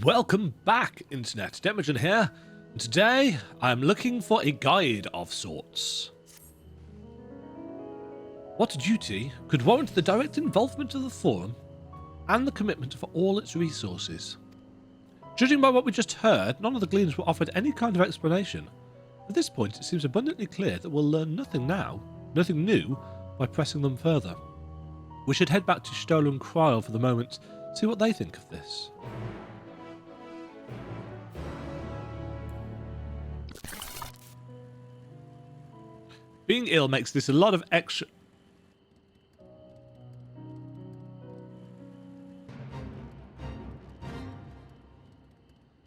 Welcome back, Internet. Demagen here, and today I'm looking for a guide of sorts. What duty could warrant the direct involvement of the forum and the commitment for all its resources? Judging by what we just heard, none of the gleaners were offered any kind of explanation. At this point, it seems abundantly clear that we'll learn nothing new, by pressing them further. We should head back to Stola and Cryle for the moment, see what they think of this. Being ill makes this a lot of extra...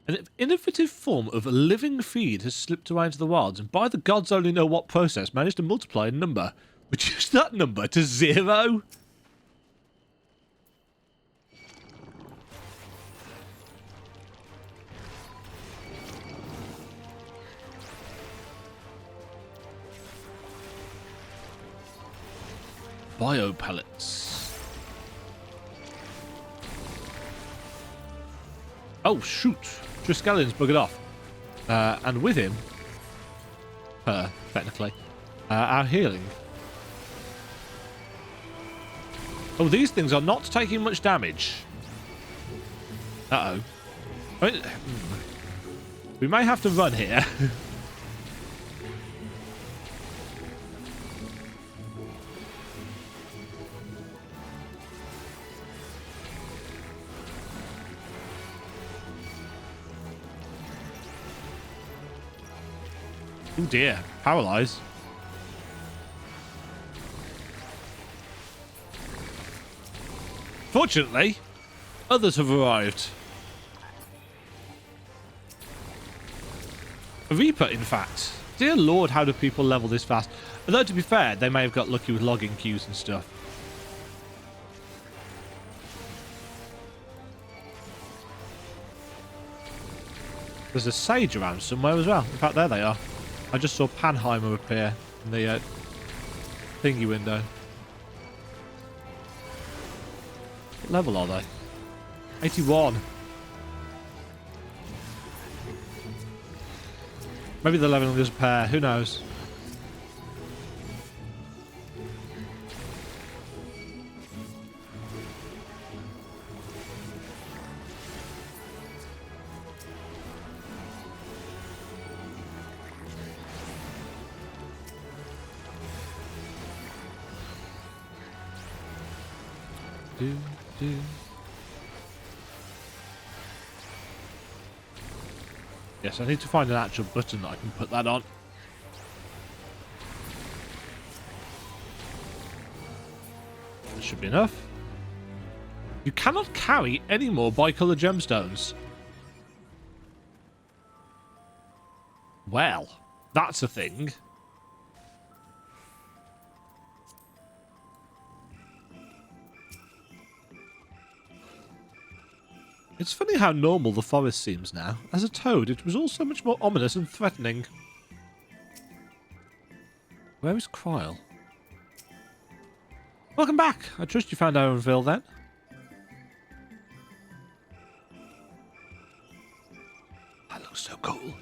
An innovative form of a living feed has slipped away into the wilds, and by the gods only know what process managed to multiply a number. Reduce that number to 0? Bio pellets. Oh shoot! Triskellion's buggered off. And with him, technically, our healing. Oh, these things are not taking much damage. Uh-oh. I mean, we may have to run here. Oh dear, paralyzed. Fortunately, others have arrived. A Reaper, in fact. Dear Lord, how do people level this fast? Although, to be fair, they may have got lucky with logging queues and stuff. There's a sage around somewhere as well. In fact, there they are. I just saw Panheimer appear in the thingy window. What level are they? 81. Maybe they're leveling this pair. Who knows? Yes, I need to find an actual button that I can put that on. That should be enough. You cannot carry any more bicolor gemstones. Well, that's a thing. It's funny how normal the forest seems now. As a toad, it was all so much more ominous and threatening. Where is Cryle? Welcome back! I trust you found Ironville then? That looks so cool.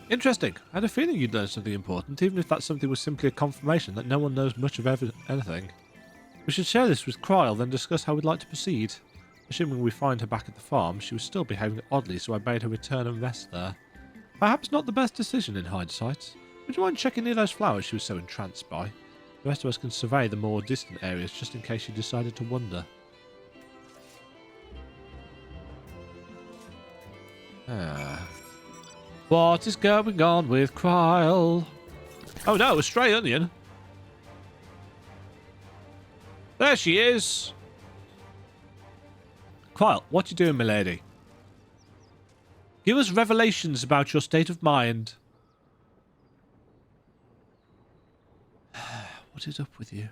Interesting. I had a feeling you'd learn something important, even if that something was simply a confirmation that no one knows much of anything. We should share this with Cryle, then discuss how we'd like to proceed. Assuming we find her back at the farm, she was still behaving oddly, so I made her return and rest there. Perhaps not the best decision in hindsight. Would you mind checking near those flowers she was so entranced by? The rest of us can survey the more distant areas just in case she decided to wander. What is going on with Cryle? Oh no, a stray onion. There she is. Cryle, what you doing, milady? Give us revelations about your state of mind. What is up with you?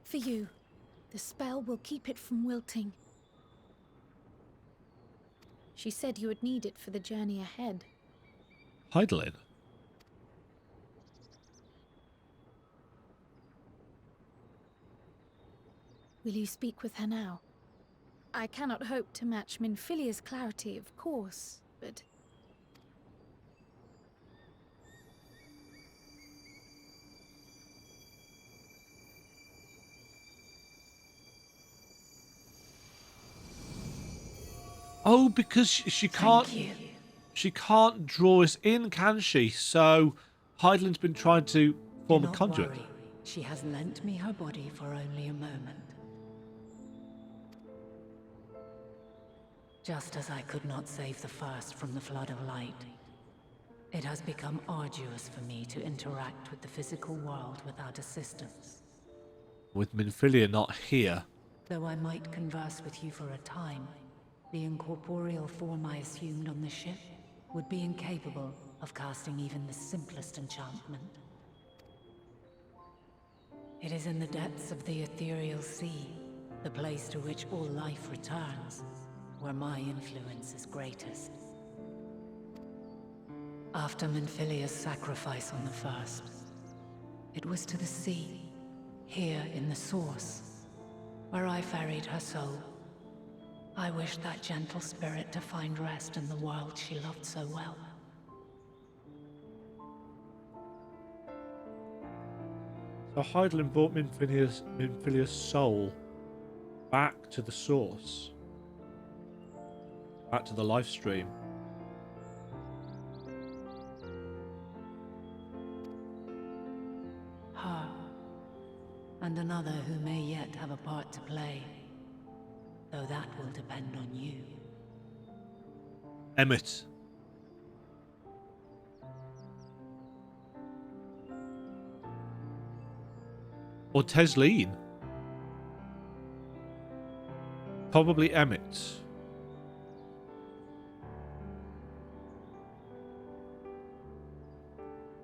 For you. The spell will keep it from wilting. She said you would need it for the journey ahead. Heidelin? Will you speak with her now? I cannot hope to match Minfilia's clarity, of course, but... Oh, because she can't... She can't draw us in, can she? So Heidelin's been trying to form a conduit. Worry. She has lent me her body for only a moment. Just as I could not save the first from the flood of light, it has become arduous for me to interact with the physical world without assistance. With Minfilia not here. Though I might converse with you for a time, the incorporeal form I assumed on the ship would be incapable of casting even the simplest enchantment. It is in the depths of the ethereal sea, the place to which all life returns, where my influence is greatest. After Minfilia's sacrifice on the first, it was to the sea, here in the source, where I ferried her soul. I wished that gentle spirit to find rest in the world she loved so well. So Heidelin brought Minfilia's soul back to the source. Back to the life stream. Her, and another who may yet have a part to play, though that will depend on you. Emmett. Or Tesleen. Probably Emmett.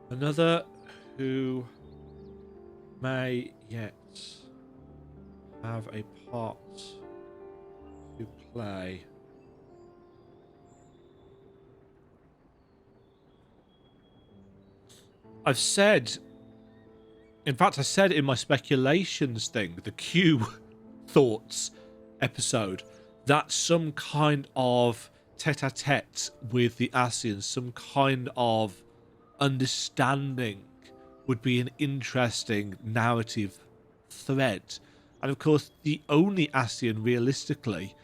Another who may yet have a part to play. I've said, in fact I said in my speculations thing, the Q thoughts episode, that some kind of tete-a-tete with the Asians, some kind of understanding would be an interesting narrative thread. And of course the only Asian realistically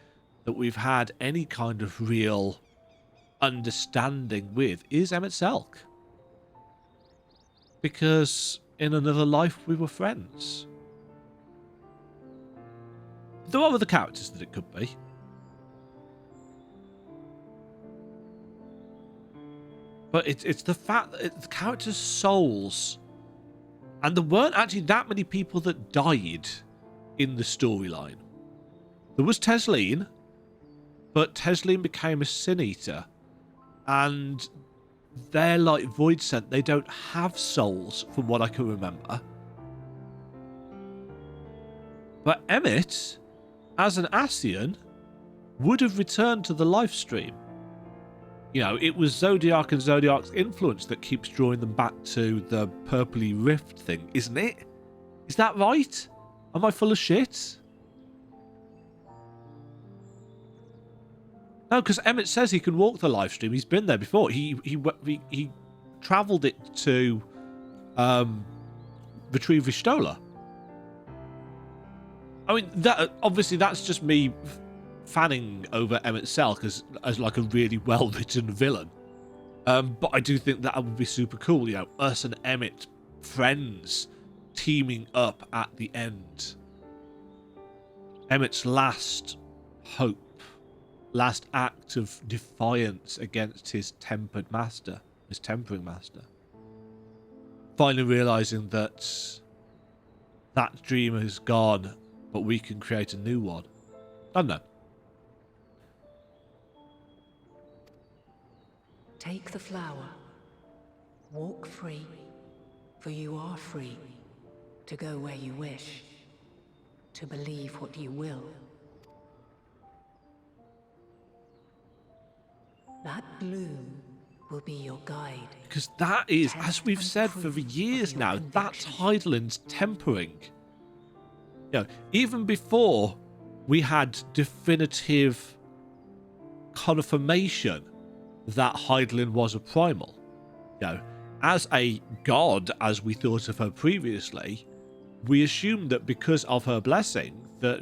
that we've had any kind of real understanding with is Emmett Selk, because in another life we were friends. There are other characters that it could be. But it's the fact that the characters' souls, and there weren't actually that many people that died in the storyline. There was Tesleen, but Tesleen became a Sin Eater, and they're like Void Sent. They don't have souls, from what I can remember. But Emmett, as an Asian, would have returned to the life stream. You know, it was Zodiac and Zodiac's influence that keeps drawing them back to the purpley rift thing, isn't it? Is that right? Am I full of shit? No, because Emmett says he can walk the live stream. He's been there before. He travelled it to retrieve Vistola. I mean, that obviously that's just me fanning over Emmett Selk as like a really well-written villain. But I do think that would be super cool. You know, us and Emmett, friends, teaming up at the end. Emmett's last hope, last act of defiance against his tempering master. Finally realizing that that dream is gone, but we can create a new one. I don't know. Take the flower. Walk free, for you are free to go where you wish. to believe what you will. That gloom will be your guide. Because that is, Test as we've and said for proof years of your now, that's conviction. Heidelind's tempering. You know, even before we had definitive confirmation that Heidelin was a primal, you know, as a god, as we thought of her previously, we assumed that because of her blessing that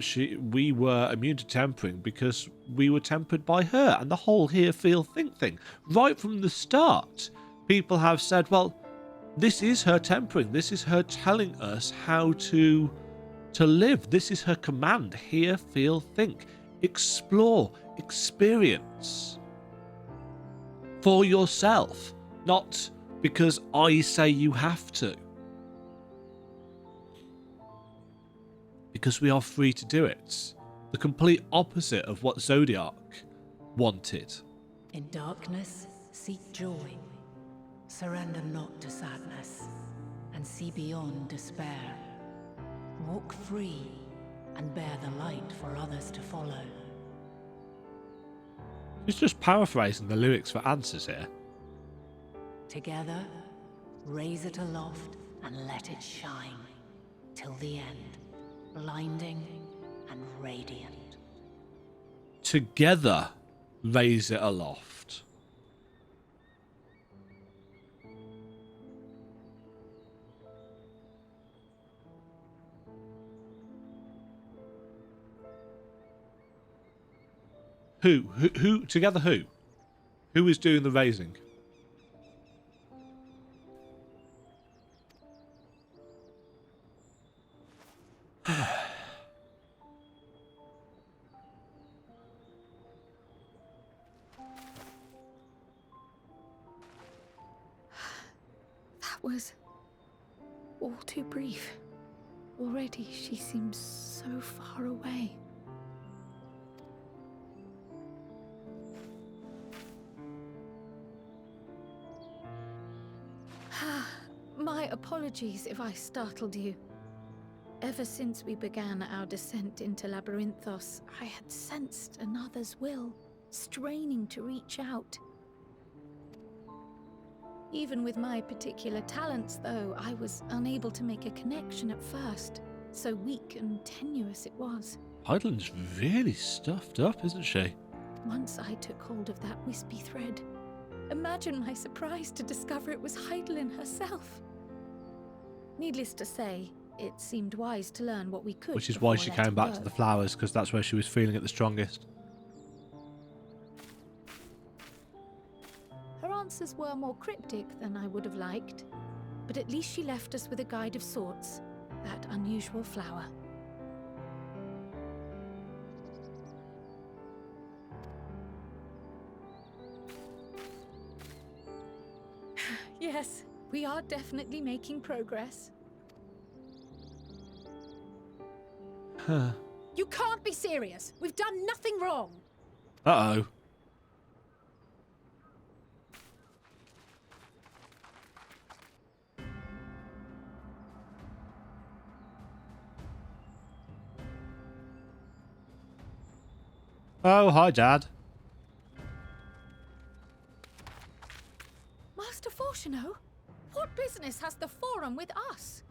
we were immune to tempering because we were tempered by her, and the whole hear, feel, think thing. Right from the start, people have said, well, this is her tempering, this is her telling us how to live, this is her command: hear, feel, think, explore, experience for yourself, not because I say you have to. Because we are free to do it. The complete opposite of what Zodiac wanted. In darkness, seek joy. Surrender not to sadness, and see beyond despair. Walk free, and bear the light for others to follow. He's just paraphrasing the lyrics for Answers here. Together, raise it aloft and let it shine, till the end, blinding and radiant. Together, raise it aloft. Who, together who? Who is doing the raising? That was all too brief. Already she seems so far away. My apologies if I startled you. Ever since we began our descent into Labyrinthos, I had sensed another's will, straining to reach out. Even with my particular talents, though, I was unable to make a connection at first. So weak and tenuous it was. Heidelin's really stuffed up, isn't she? Once I took hold of that wispy thread. Imagine my surprise to discover it was Heidelin herself. Needless to say, it seemed wise to learn what we could. Which is why before she letting came back go. to the flowers, because that's where she was feeling it the strongest. Her answers were more cryptic than I would have liked, but at least she left us with a guide of sorts, that unusual flower. Yes, we are definitely making progress. Huh. You can't be serious. We've done nothing wrong. Uh-oh. Oh, hi, Dad. Master Fortuno, what business has the Forum with us?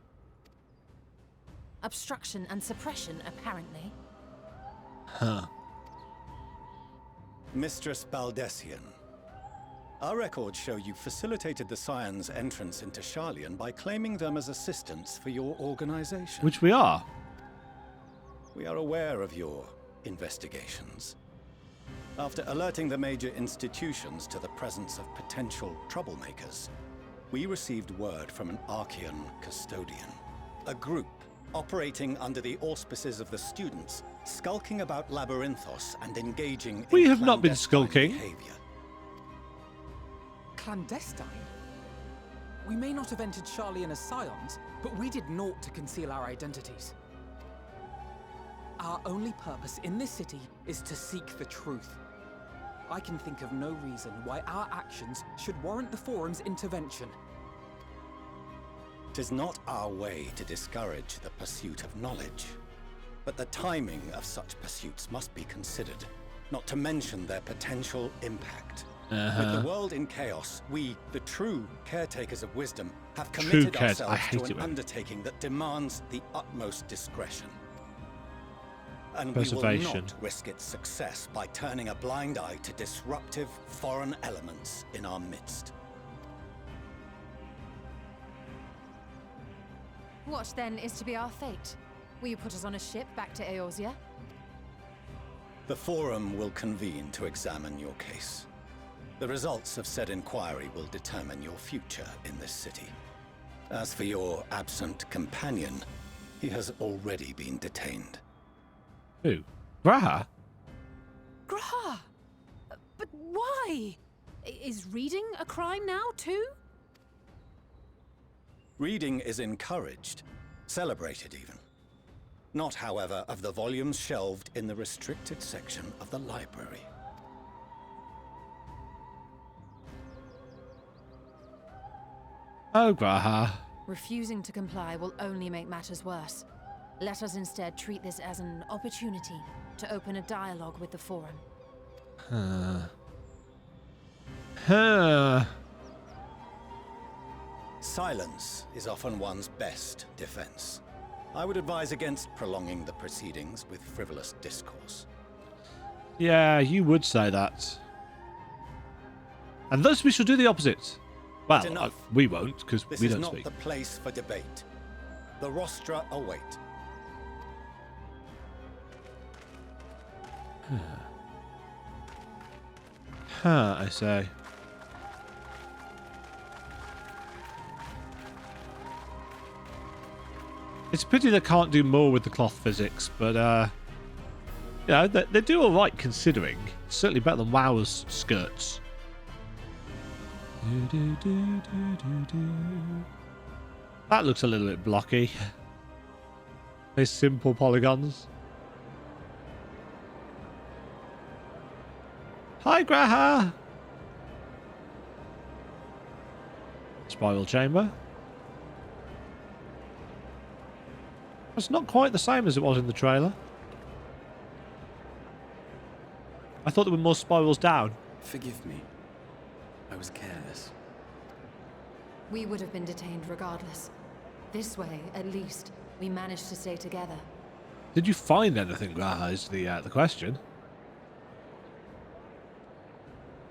Obstruction and suppression, apparently. Huh. Mistress Baldessian, our records show you facilitated the Scions' entrance into Sharlayan by claiming them as assistants for your organization. Which we are. We are aware of your investigations. After alerting the major institutions to the presence of potential troublemakers, we received word from an Archean custodian, a group operating under the auspices of the students, skulking about Labyrinthos and engaging We in have not been clandestine skulking. behavior. Clandestine? We may not have entered Sharlayan as Scions, but we did naught to conceal our identities. Our only purpose in this city is to seek the truth. I can think of no reason why our actions should warrant the Forum's intervention. 'Tis not our way to discourage the pursuit of knowledge. But the timing of such pursuits must be considered, not to mention their potential impact. With the world in chaos, we, the true caretakers of wisdom, have committed ourselves to an undertaking that demands the utmost discretion. And we will not risk its success by turning a blind eye to disruptive foreign elements in our midst. What then is to be our fate? Will you put us on a ship back to Eorzea? The Forum will convene to examine your case. The results of said inquiry will determine your future in this city. As for your absent companion, he has already been detained. Who? Graha? Graha! But why? Is reading a crime now, too? Reading is encouraged, celebrated even. Not, however, of the volumes shelved in the restricted section of the library. Oh, Graha. Refusing to comply will only make matters worse. Let us instead treat this as an opportunity to open a dialogue with the Forum. Silence is often one's best defense. I would advise against prolonging the proceedings with frivolous discourse. Yeah, you would say that. And thus we shall do the opposite. Well, we won't, because we don't speak. This is not the place for debate. The rostra await. I say. It's a pity they can't do more with the cloth physics, but you know, they do all right considering. It's certainly better than WoW's skirts. That looks a little bit blocky. These simple polygons. Hi, Graha! Spiral chamber. It's not quite the same as it was in the trailer. I thought there were more spirals down. Forgive me. I was careless. We would have been detained regardless. This way, at least, we managed to stay together. Did you find anything, Graha, is the question.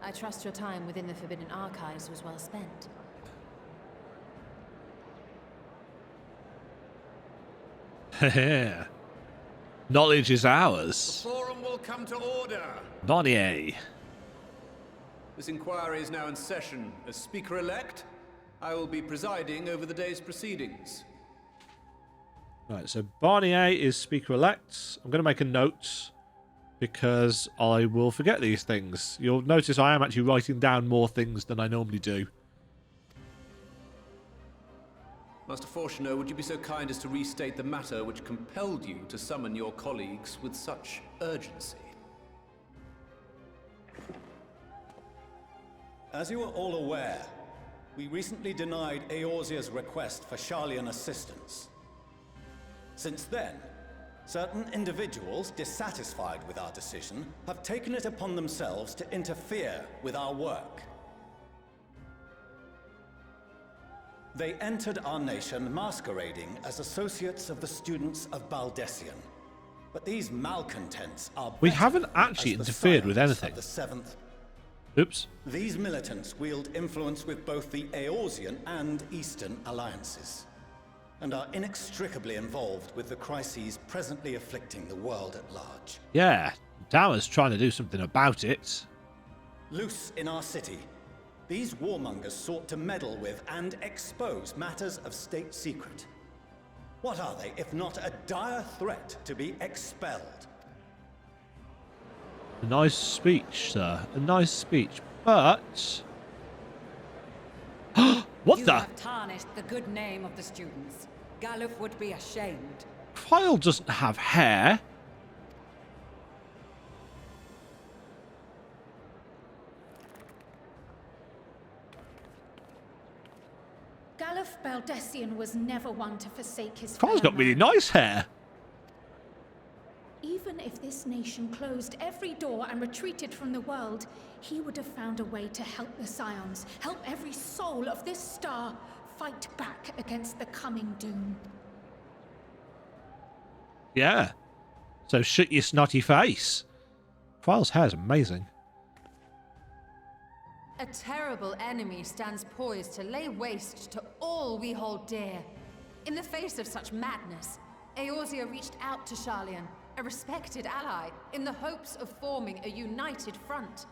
I trust your time within the Forbidden Archives was well spent. Knowledge is ours. The Forum will come to order. Bonnier. This inquiry is now in session. As Speaker-elect, I will be presiding over the day's proceedings. Right, so Barnier is Speaker-elect. I'm going to make a note because I will forget these things. You'll notice I am actually writing down more things than I normally do. Master Fortuner, would you be so kind as to restate the matter which compelled you to summon your colleagues with such urgency? As you are all aware, we recently denied Eorzea's request for Sharlayan assistance. Since then, certain individuals dissatisfied with our decision have taken it upon themselves to interfere with our work. They entered our nation masquerading as associates of the students of Baldessian. But these malcontents are We haven't actually interfered with anything. The seventh. Oops. These militants wield influence with both the Eorzean and Eastern alliances, and are inextricably involved with the crises presently afflicting the world at large. Yeah, Tower's trying to do something about it. Loose in our city, these warmongers sought to meddle with and expose matters of state secret. What are they, if not a dire threat to be expelled? A nice speech, sir. A nice speech. But... what you the? You have tarnished the good name of the students. Galuf would be ashamed. Kyle doesn't have hair. Galuf Baldessian was never one to forsake his Kyle's got fellow really man. nice hair. even if this nation closed every door and retreated from the world, he would have found a way to help the Scions, help every soul of this star fight back against the coming doom. Yeah. So shut your snotty face. Kryle's hair is amazing. A terrible enemy stands poised to lay waste to all we hold dear. In the face of such madness, Eorzea reached out to Sharlayan, a respected ally, in the hopes of forming a united front.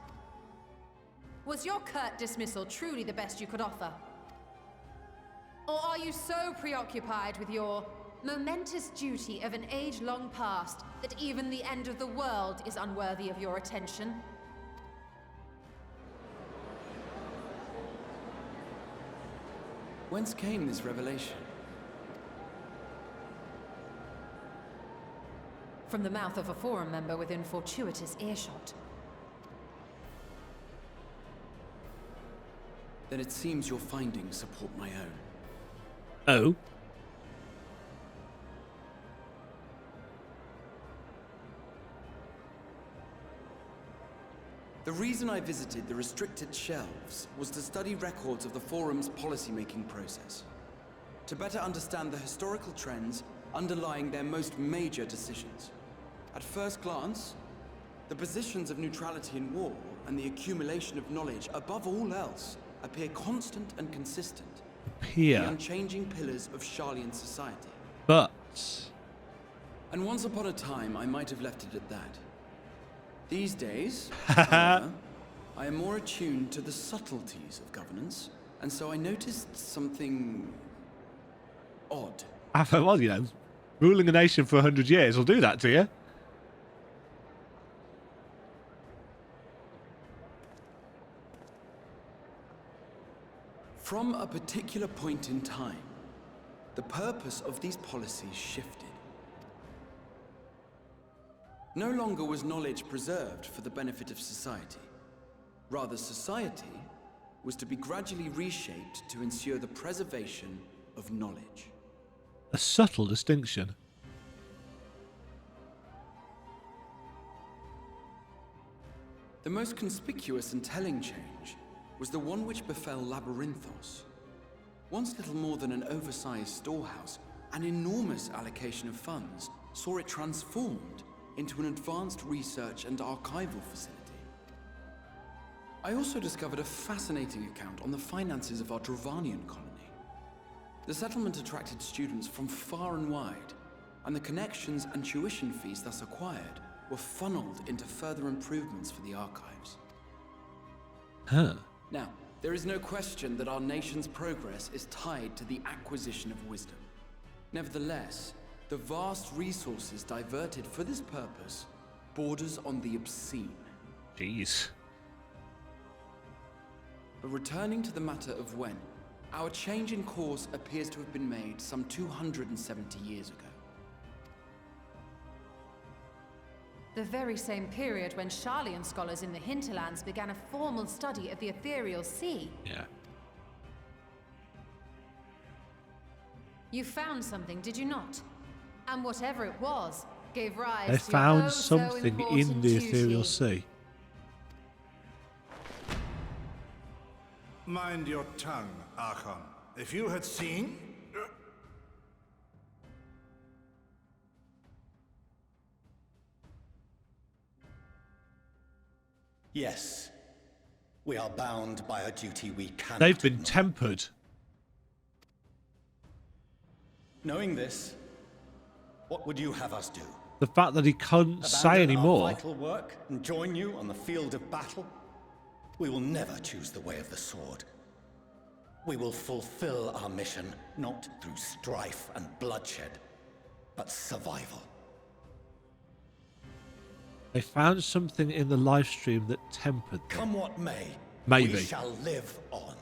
Was your curt dismissal truly the best you could offer? Or are you so preoccupied with your momentous duty of an age long past that even the end of the world is unworthy of your attention? Whence came this revelation? From the mouth of a Forum member within fortuitous earshot. Then it seems your findings support my own. Oh? The reason I visited the restricted shelves was to study records of the Forum's policymaking process, to better understand the historical trends underlying their most major decisions. At first glance, the positions of neutrality in war and the accumulation of knowledge above all else appear constant and consistent. Here. The unchanging pillars of Sharlayan society. But... And once upon a time, I might have left it at that. These days, however, I am more attuned to the subtleties of governance, and so I noticed something odd. Well, you know, ruling a nation for 100 years will do that to you. From a particular point in time, the purpose of these policies shifted. No longer was knowledge preserved for the benefit of society. Rather, society was to be gradually reshaped to ensure the preservation of knowledge. A subtle distinction. The most conspicuous and telling change was the one which befell Labyrinthos. Once little more than an oversized storehouse, an enormous allocation of funds saw it transformed into an advanced research and archival facility. I also discovered a fascinating account on the finances of our Dravanian colony. The settlement attracted students from far and wide, and the connections and tuition fees thus acquired were funneled into further improvements for the archives. Huh. Now, there is no question that our nation's progress is tied to the acquisition of wisdom. Nevertheless, the vast resources diverted for this purpose borders on the obscene. Jeez. But returning to the matter of when, our change in course appears to have been made some 270 years ago. The very same period when Sharlayan scholars in the hinterlands began a formal study of the ethereal sea. Yeah. You found something, did you not? And whatever it was, gave rise They to found oh so something in important the duty. ethereal sea. Mind your tongue, Archon. If you had seen... Yes. We are bound by a duty we cannot They've been ignore. tempered. Knowing this, what would you have us do? The fact that he couldn't say Abandon anymore. our vital work and join you on the field of battle? We will never choose the way of the sword. We will fulfill our mission, not through strife and bloodshed, but survival. They found something in the live stream that tempered them. Come what may, Maybe. we shall live on.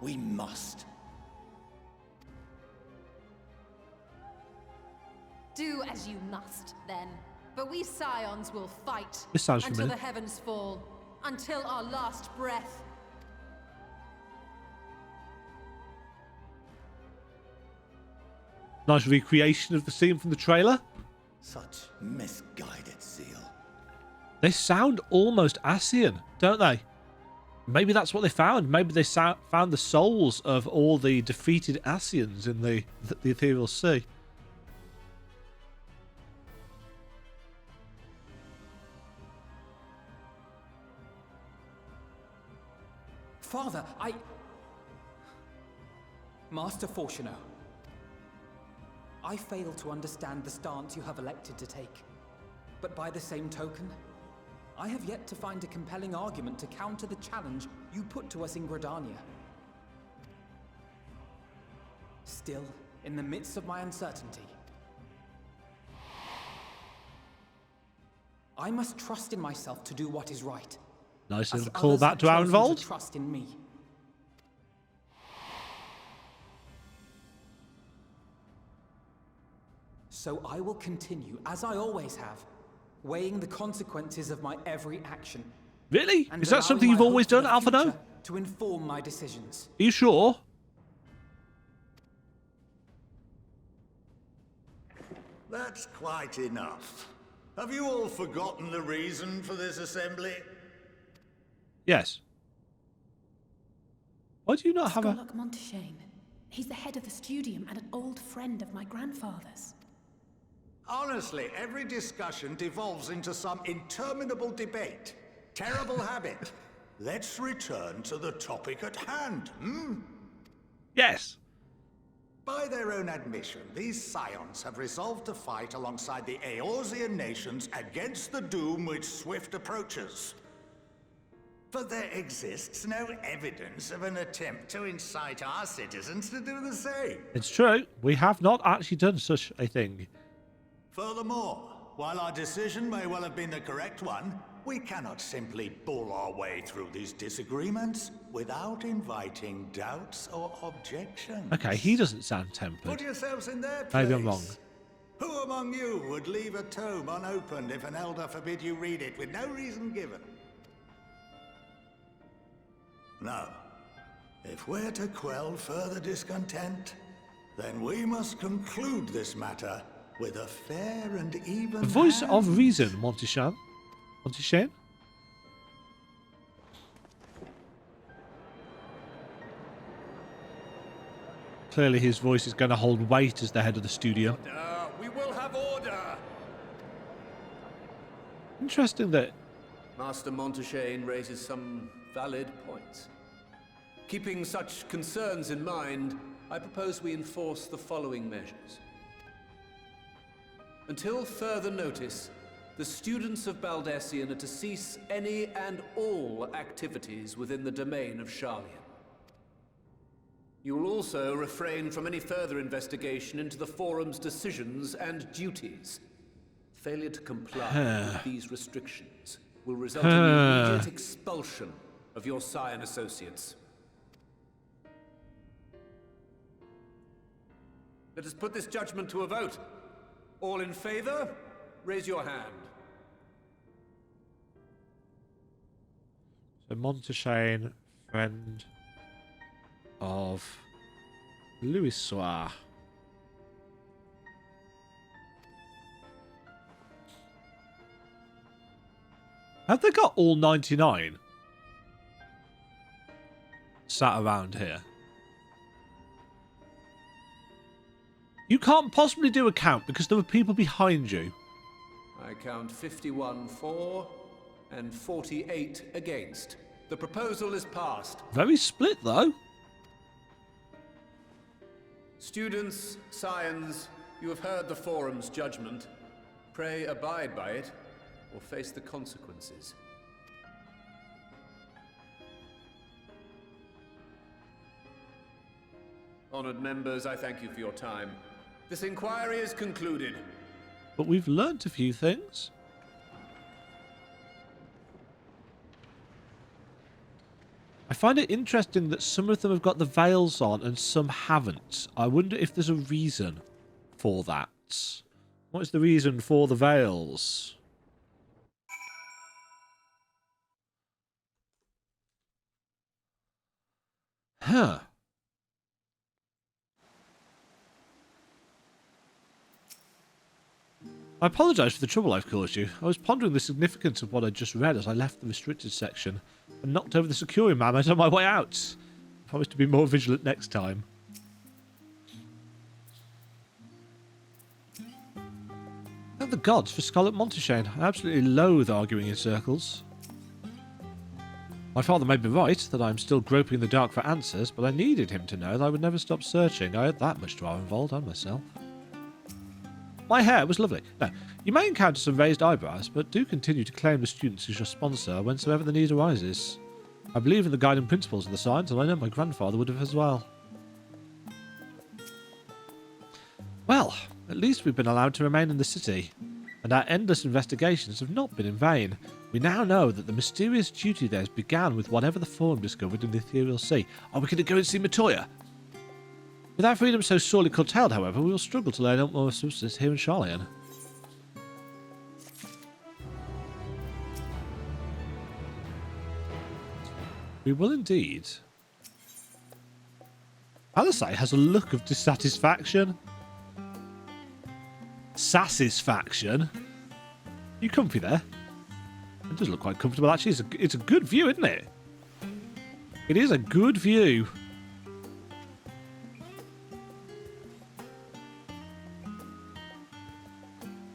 We must. Do as you must, then. But we Scions will fight This sounds until familiar. the heavens fall, until our last breath. Nice recreation of the scene from the trailer. Such misguided zeal. They sound almost Ascian, don't they? Maybe that's what they found. Maybe they found the souls of all the defeated Ascians in the Ethereal Sea. Father, Master Fortuno, I fail to understand the stance you have elected to take. But by the same token, I have yet to find a compelling argument to counter the challenge you put to us in Gridania. Still, in the midst of my uncertainty, I must trust in myself to do what is right. Nice little as call others back have to chosen Aaronvold. to trust in me. So I will continue, as I always have, weighing the consequences of my every action. Really? And Is that allowing something my you've always hope for done, the Alphino? future to inform my decisions. Are you sure? That's quite enough. Have you all forgotten the reason for this assembly? Yes. Why do you not have a... Sherlock Monteshane. He's the head of the studium and an old friend of my grandfather's. Honestly, every discussion devolves into some interminable debate. Terrible habit. Let's return to the topic at hand, hmm? Yes. By their own admission, these scions have resolved to fight alongside the Eorzean nations against the doom which swift approaches. But there exists no evidence of an attempt to incite our citizens to do the same. It's true. We have not actually done such a thing. Furthermore, while our decision may well have been the correct one, we cannot simply bull our way through these disagreements without inviting doubts or objections. Okay, he doesn't sound tempered. Put yourselves in their place. Maybe I'm wrong. Who among you would leave a tome unopened if an elder forbid you read it with no reason given? No. If we're to quell further discontent, then we must conclude this matter with a fair and even The voice hand. of reason, Monteshane. Monteshane? Clearly his voice is going to hold weight as the head of the studio. We will have order! Interesting that... Master Monteshane raises some valid points. Keeping such concerns in mind, I propose we enforce the following measures. Until further notice, the students of Baldessian are to cease any and all activities within the domain of Sharlayan. You will also refrain from any further investigation into the Forum's decisions and duties. Failure to comply with these restrictions will result in the immediate expulsion of your Scion associates. Let us put this judgment to a vote. All in favor, raise your hand. So Monteshane, friend of Louisoire. Have they got all 99 sat around here? You can't possibly do a count because there were people behind you. I count 51 for and 48 against. The proposal is passed. Very split, though. Students, Scions, you have heard the Forum's judgment. Pray abide by it, or face the consequences. Honored members, I thank you for your time. This inquiry is concluded. But we've learnt a few things. I find it interesting that some of them have got the veils on and some haven't. I wonder if there's a reason for that. What is the reason for the veils? Huh. I apologise for the trouble I've caused you. I was pondering the significance of what I'd just read as I left the restricted section and knocked over the security mammoth on my way out. I promise to be more vigilant next time. Thank the gods for Scarlet Monteshane. I absolutely loathe arguing in circles. My father may be right that I'm still groping in the dark for answers, but I needed him to know that I would never stop searching. I had that much drama involved on myself. My hair was lovely. Now, you may encounter some raised eyebrows, but do continue to claim the students as your sponsor whensoever the need arises. I believe in the guiding principles of the science, and I know my grandfather would have as well. Well, at least we've been allowed to remain in the city, and our endless investigations have not been in vain. We now know that the mysterious duty theirs began with whatever the Forum discovered in the Ethereal Sea. Are we going to go and see Matoya? With our freedom so sorely curtailed, however, we will struggle to learn out more substance here in Charlian. We will indeed. Alisai has a look of dissatisfaction. Satisfaction? You comfy there? It does look quite comfortable, actually. It's a good view, isn't it? It is a good view.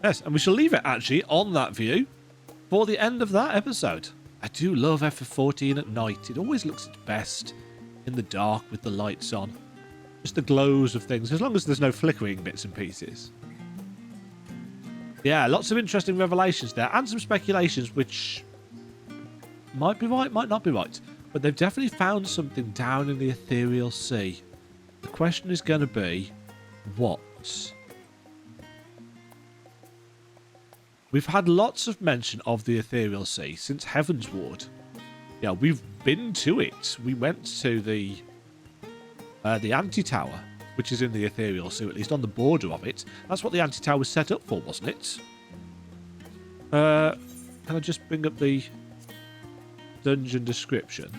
Yes, and we shall leave it, actually, on that view for the end of that episode. I do love FF14 at night. It always looks its best in the dark with the lights on. Just the glows of things, as long as there's no flickering bits and pieces. Yeah, lots of interesting revelations there, and some speculations which might be right, might not be right. But they've definitely found something down in the Ethereal Sea. The question is going to be, what? We've had lots of mention of the Ethereal Sea since Heaven's Ward. Yeah, we've been to it. We went to the Anti-Tower, which is in the Ethereal Sea, at least on the border of it. That's what the Anti-Tower was set up for, wasn't it? Can I just bring up the dungeon description?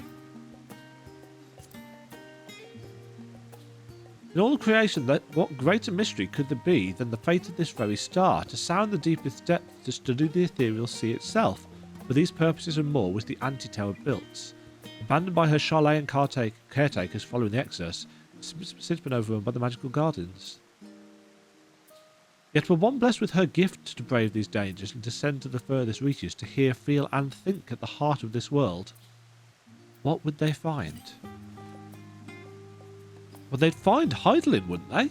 In all creation, what greater mystery could there be than the fate of this very star? To sound the deepest depths, to study the Ethereal Sea itself. For these purposes and more was the Anti-Tower built. Abandoned by her Charlayan caretakers following the Exodus, it's since been overrun by the magical guardians. Yet were one blessed with her gift to brave these dangers and descend to the furthest reaches to hear, feel and think at the heart of this world, what would they find? Well, they'd find Heidelin, wouldn't they?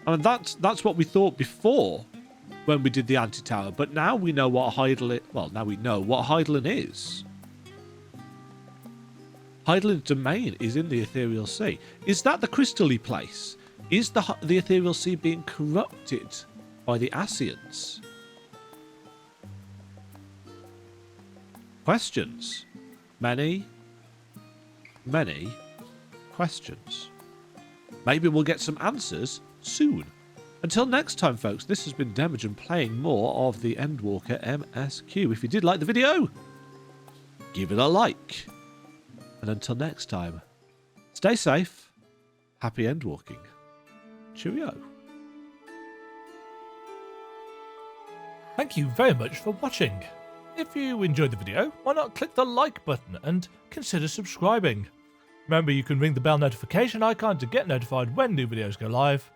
And that's what we thought before when we did the Anti-Tower, but now we know what Heidelin... Well, now we know what Heidelin is. Heidelin's domain is in the Ethereal Sea. Is that the crystally place? Is the Ethereal Sea being corrupted by the Ascians? Questions. Many questions. Maybe we'll get some answers soon. Until next time, folks, this has been Demagen playing more of the Endwalker MSQ. If you did like the video, give it a like. And until next time, stay safe, happy endwalking. Cheerio. Thank you very much for watching. If you enjoyed the video, why not click the like button and consider subscribing. Remember, you can ring the bell notification icon to get notified when new videos go live.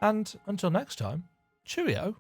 And until next time, cheerio.